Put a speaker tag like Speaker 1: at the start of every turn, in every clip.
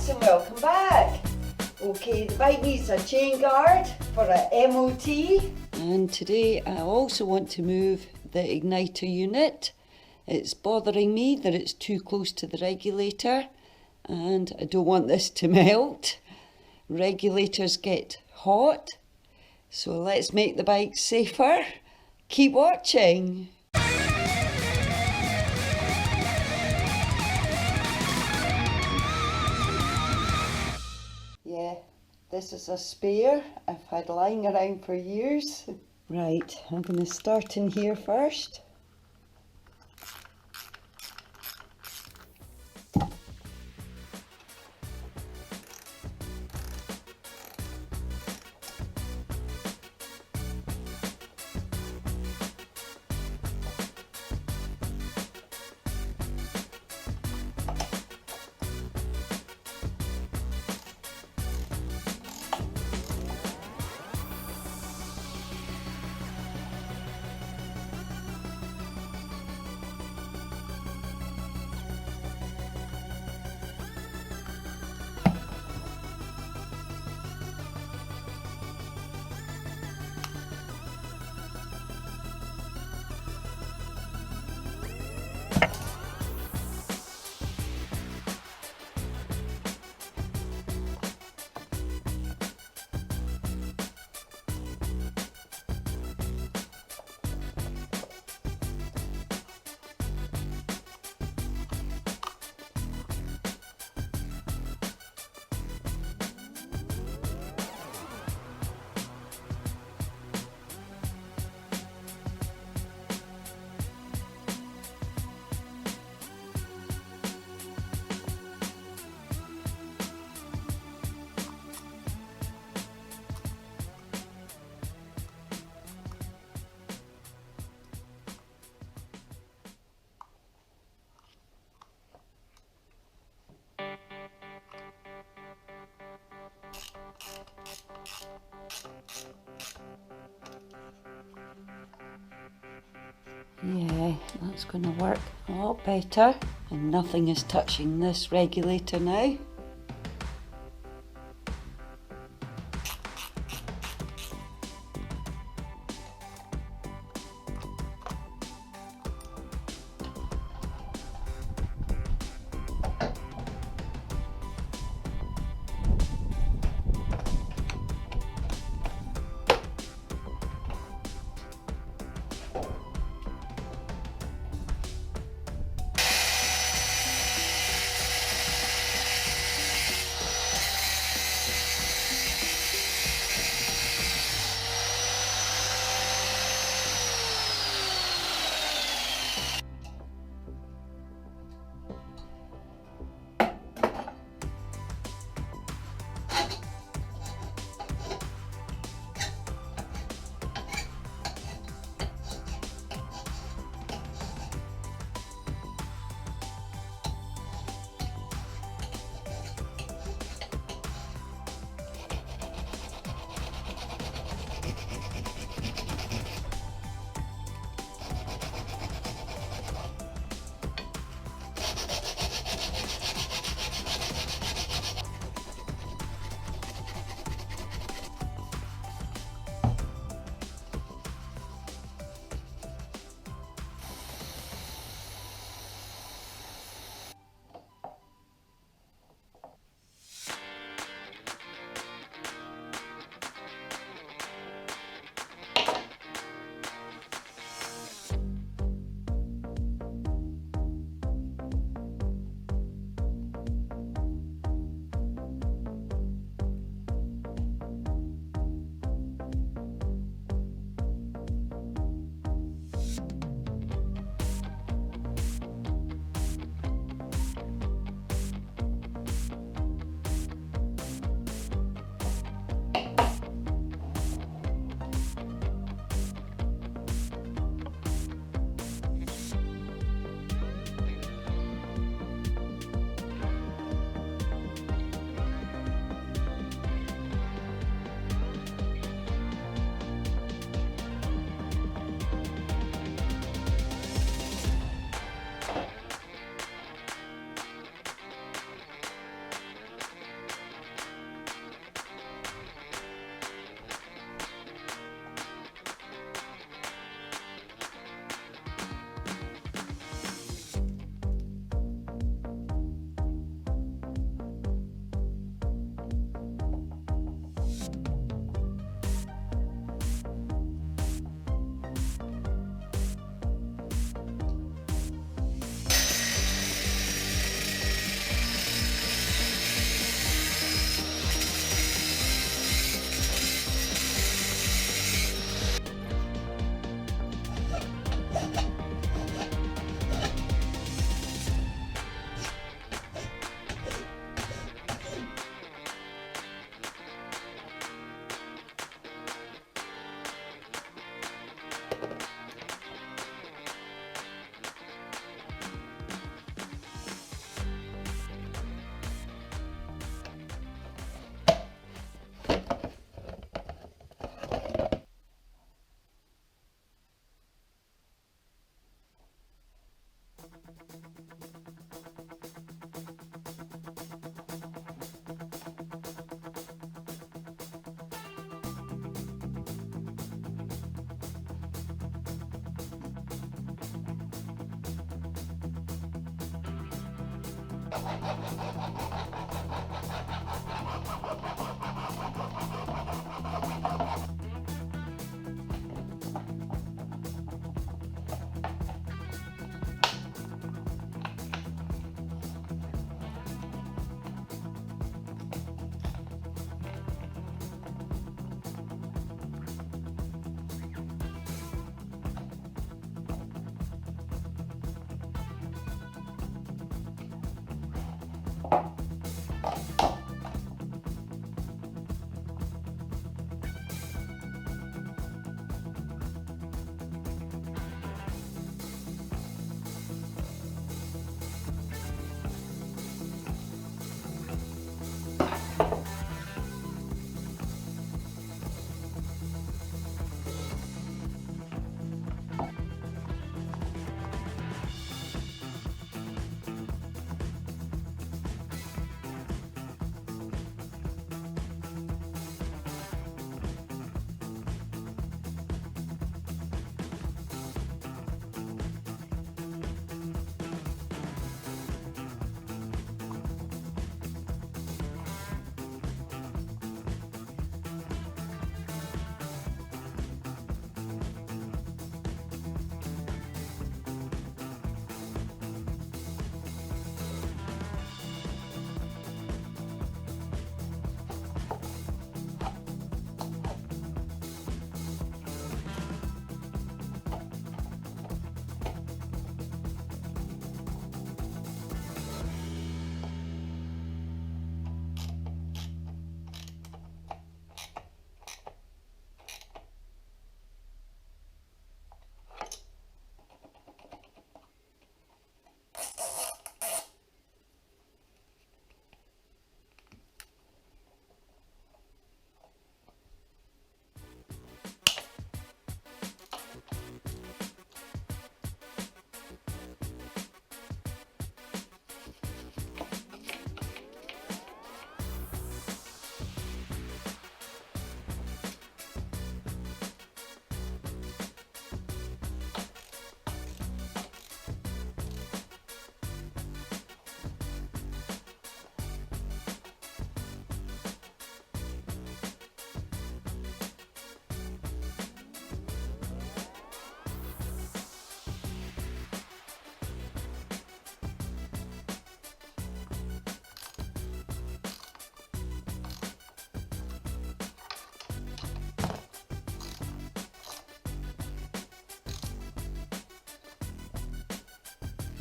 Speaker 1: lads and welcome back. Okay, the bike needs a chain guard for a MOT. And today I also want to move the Ignitor unit. It's bothering me that it's too close to the regulator and I don't want this to melt. Regulators get hot, so let's make the bike safer. Keep watching. Yeah, this is a spare I've had lying around for years. Right, I'm going to start in here first. Yeah, that's going to work a lot better. And nothing is touching this regulator now.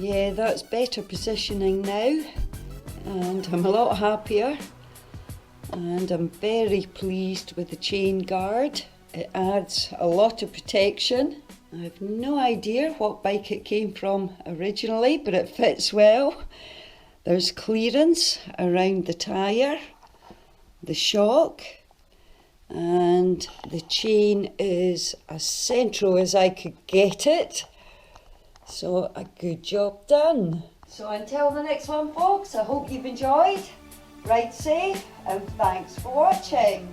Speaker 1: Yeah, that's better positioning now, and I'm a lot happier, and I'm very pleased with the chain guard. It adds a lot of protection. I have no idea what bike it came from originally, but it fits well. There's clearance around the tyre, the shock, and the chain is as central as I could get it. So a good job done. So until the next one, folks, I hope you've enjoyed. Ride safe and thanks for watching.